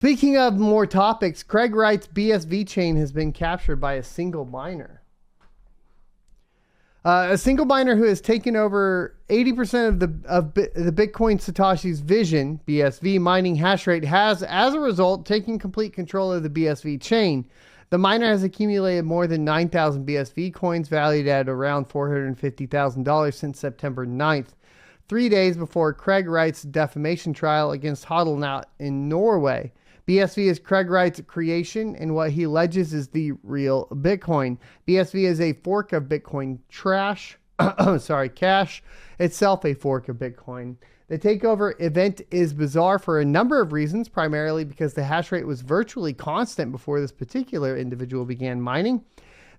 Speaking of more topics, Craig Wright's BSV chain has been captured by a single miner. A single miner who has taken over 80% of the Bitcoin Satoshi's Vision BSV mining hash rate has, as a result, taken complete control of the BSV chain. The miner has accumulated more than 9,000 BSV coins valued at around $450,000 since September 9th, 3 days before Craig Wright's defamation trial against Hodlnaut in Norway. BSV is Craig Wright's creation, and what he alleges is the real Bitcoin. BSV is a fork of Bitcoin Cash, itself a fork of Bitcoin. The takeover event is bizarre for a number of reasons, primarily because the hash rate was virtually constant before this particular individual began mining.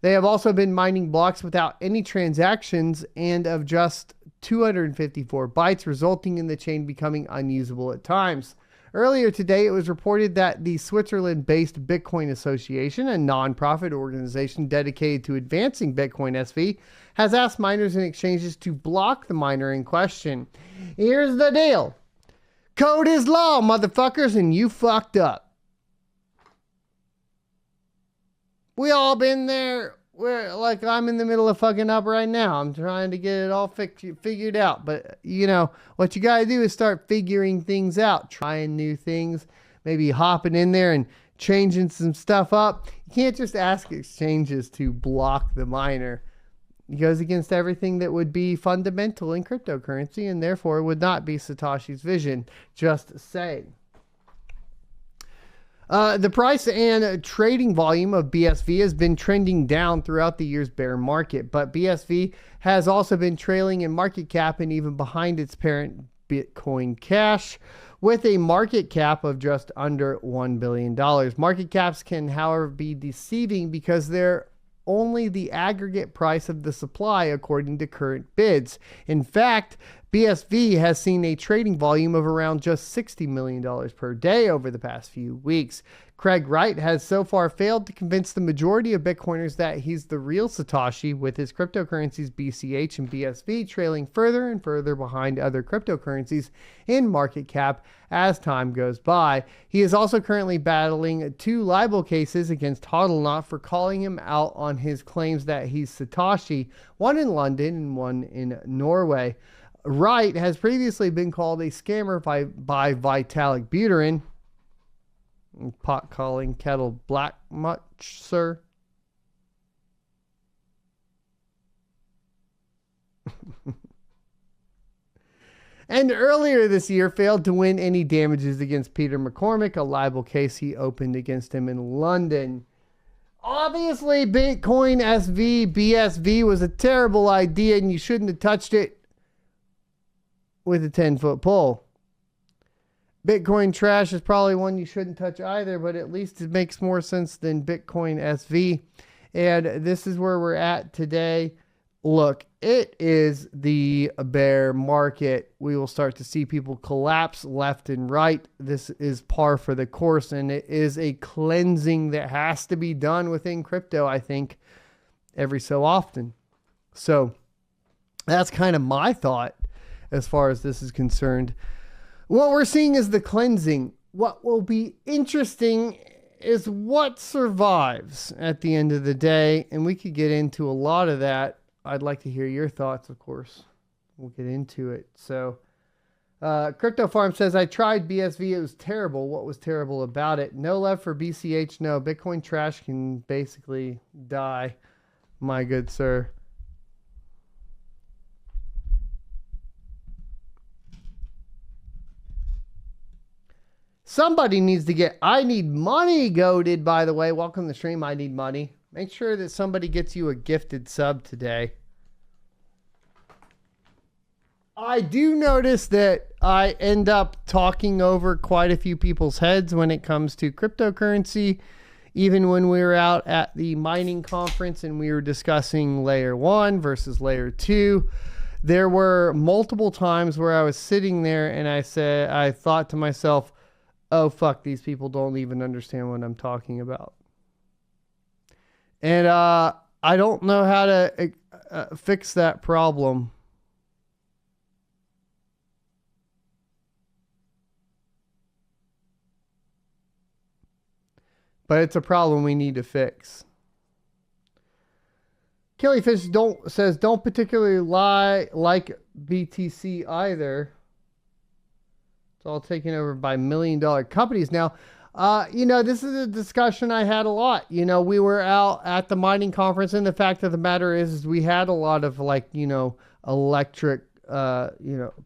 They have also been mining blocks without any transactions and of just 254 bytes, resulting in the chain becoming unusable at times. Earlier today, it was reported that the Switzerland-based Bitcoin Association, a non-profit organization dedicated to advancing Bitcoin SV, has asked miners and exchanges to block the miner in question. Here's the deal. Code is law, motherfuckers, and you fucked up. We all been there. Like, I'm in the middle of fucking up right now. I'm trying to get it all figured out. But, you know, what you got to do is start figuring things out. Trying new things. Maybe hopping in there and changing some stuff up. You can't just ask exchanges to block the miner. It goes against everything that would be fundamental in cryptocurrency and therefore would not be Satoshi's vision. Just saying. The price and trading volume of BSV has been trending down throughout the year's bear market, but BSV has also been trailing in market cap and even behind its parent Bitcoin Cash, with a market cap of just under $1 billion. Market caps can, however, be deceiving because they're only the aggregate price of the supply according to current bids. In fact, BSV has seen a trading volume of around just $60 million per day over the past few weeks. Craig Wright has so far failed to convince the majority of Bitcoiners that he's the real Satoshi, with his cryptocurrencies BCH and BSV trailing further and further behind other cryptocurrencies in market cap as time goes by. He is also currently battling 2 libel cases against Hodlnaut for calling him out on his claims that he's Satoshi, one in London and one in Norway. Wright has previously been called a scammer by Vitalik Buterin. Pot calling kettle black much, sir? And earlier this year failed to win any damages against Peter McCormick, a libel case he opened against him in London. Obviously, Bitcoin SV, BSV was a terrible idea and you shouldn't have touched it with a 10-foot pole. Bitcoin Trash is probably one you shouldn't touch either, but at least it makes more sense than Bitcoin SV. And this is where we're at today. Look, it is the bear market. We will start to see people collapse left and right. This is par for the course, and it is a cleansing that has to be done within crypto, I think, every so often. So that's kind of my thought as far as this is concerned. What we're seeing is the cleansing. What will be interesting is what survives at the end of the day, and we could get into a lot of that. I'd like to hear your thoughts, of course. We'll get into it. So, Crypto Farm says, I tried BSV. It was terrible. What was terrible about it? No love for BCH. No. Bitcoin Trash can basically die, my good sir. Somebody needs to get I Need Money goaded, by the way. Welcome to the stream, I Need Money. Make sure that somebody gets you a gifted sub today. I do notice that I end up talking over quite a few people's heads when it comes to cryptocurrency. Even when we were out at the mining conference and we were discussing layer 1 versus layer 2, there were multiple times where I was sitting there and I thought to myself, oh, fuck, these people don't even understand what I'm talking about. And I don't know how to fix that problem. but it's a problem we need to fix. Kellyfish says don't particularly like BTC either. It's all taken over by $1 million companies now. This is a discussion I had a lot. We were out at the mining conference, and the fact of the matter is we had a lot of electric,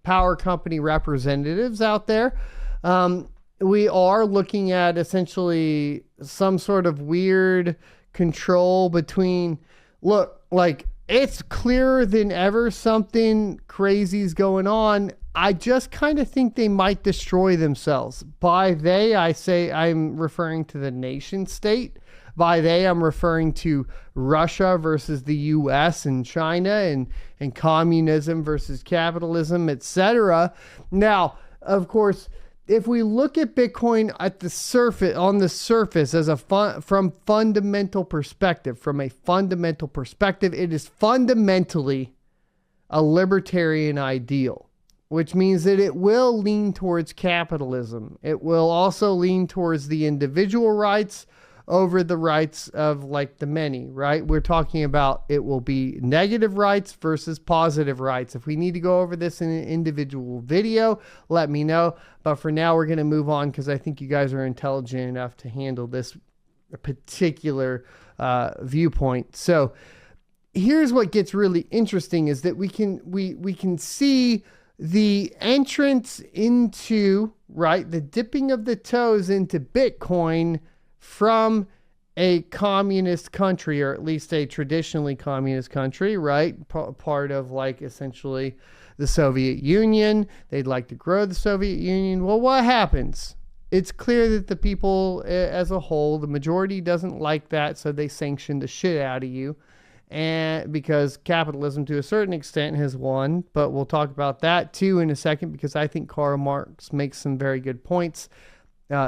power company representatives out there. We are looking at essentially some sort of weird control between, it's clearer than ever something crazy's going on. I just kind of think they might destroy themselves. By they, I say I'm referring to the nation state. By they, I'm referring to Russia versus the US and China and communism versus capitalism, etc. Now, of course, if we look at Bitcoin on the surface as from a fundamental perspective, it is fundamentally a libertarian ideal, which means that it will lean towards capitalism. It will also lean towards the individual rights over the rights of the many, right? We're talking about it will be negative rights versus positive rights. If we need to go over this in an individual video, let me know. But for now, we're going to move on because I think you guys are intelligent enough to handle this particular viewpoint. So here's what gets really interesting is that we can see the entrance into, right, the dipping of the toes into Bitcoin from a communist country, or at least a traditionally communist country, right? Part of essentially the Soviet Union. They'd like to grow the Soviet Union. Well, what happens? It's clear that the people as a whole, the majority doesn't like that, so they sanction the shit out of you. And because capitalism to a certain extent has won, but we'll talk about that too in a second, because I think Karl Marx makes some very good points.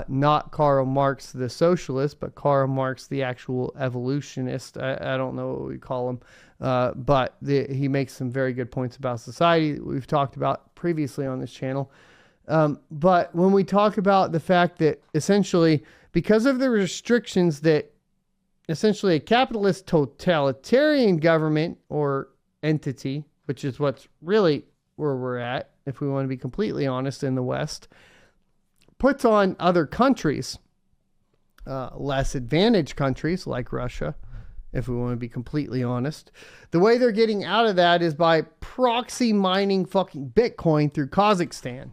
Not Karl Marx the socialist, but Karl Marx the actual evolutionist. I don't know what we call him, but he makes some very good points about society that we've talked about previously on this channel. But when we talk about the fact that essentially, because of the restrictions that essentially a capitalist totalitarian government or entity, which is what's really where we're at, if we want to be completely honest, in the West, puts on other countries, less advantaged countries like Russia, if we want to be completely honest. The way they're getting out of that is by proxy mining fucking Bitcoin through Kazakhstan,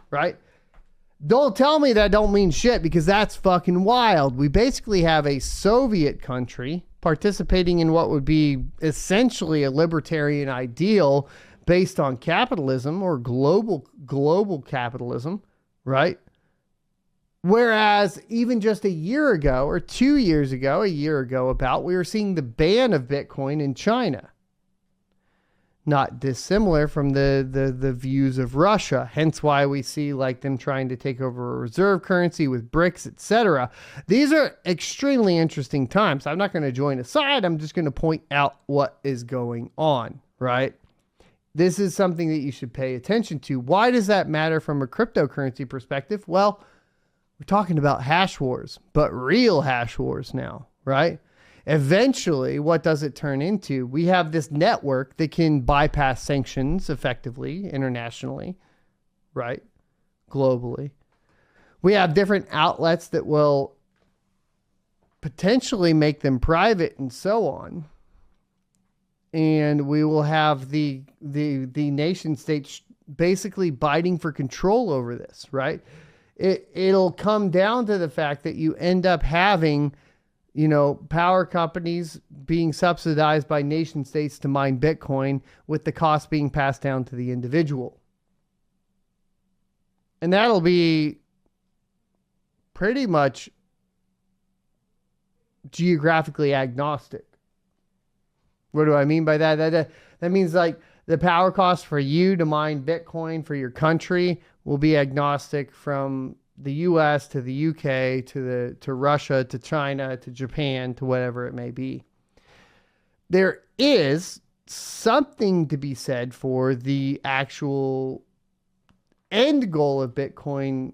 right? Don't tell me that don't mean shit, because that's fucking wild. We basically have a Soviet country participating in what would be essentially a libertarian ideal based on capitalism or global capitalism, right? Whereas even just a year ago or 2 years ago, we were seeing the ban of Bitcoin in China. Not dissimilar from the views of Russia. Hence why we see them trying to take over a reserve currency with BRICS, etc. These are extremely interesting times. I'm not going to join a side. I'm just going to point out what is going on, right? This is something that you should pay attention to. Why does that matter from a cryptocurrency perspective? Well, we're talking about hash wars, but real hash wars now, right? Eventually, what does it turn into? We have this network that can bypass sanctions effectively, internationally, right? Globally. We have different outlets that will potentially make them private and so on. And we will have the nation states basically biting for control over this, right? It'll come down to the fact that you end up having, power companies being subsidized by nation states to mine Bitcoin, with the cost being passed down to the individual. And that'll be pretty much geographically agnostic. What do I mean by that? That means the power cost for you to mine Bitcoin for your country will be agnostic from the US to the UK to Russia to China to Japan to whatever it may be. There is something to be said for the actual end goal of Bitcoin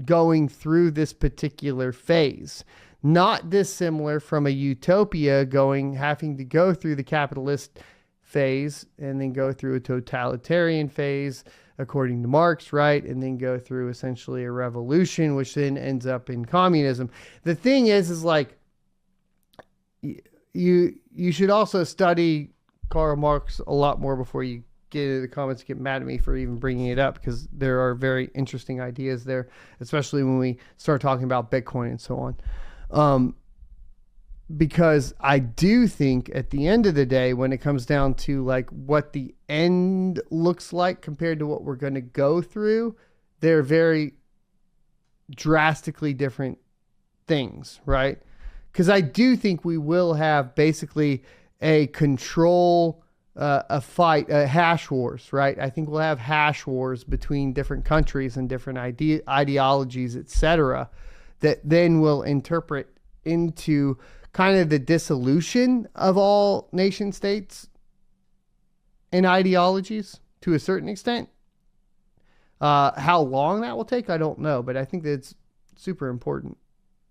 going through this particular phase. Not dissimilar from a utopia having to go through the capitalist phase and then go through a totalitarian phase, according to Marx, right? And then go through essentially a revolution, which then ends up in communism. The thing is like, you should also study Karl Marx a lot more before you get into the comments, get mad at me for even bringing it up, because there are very interesting ideas there, especially when we start talking about Bitcoin and so on. Because I do think at the end of the day, when it comes down to like what the end looks like compared to what we're going to go through, they're very drastically different things, right? Because I do think we will have basically a control, a fight, hash wars, right? I think we'll have hash wars between different countries and different ideologies, etc., that then will interpret into kind of the dissolution of all nation states and ideologies to a certain extent. How long that will take, I don't know, but I think that's super important.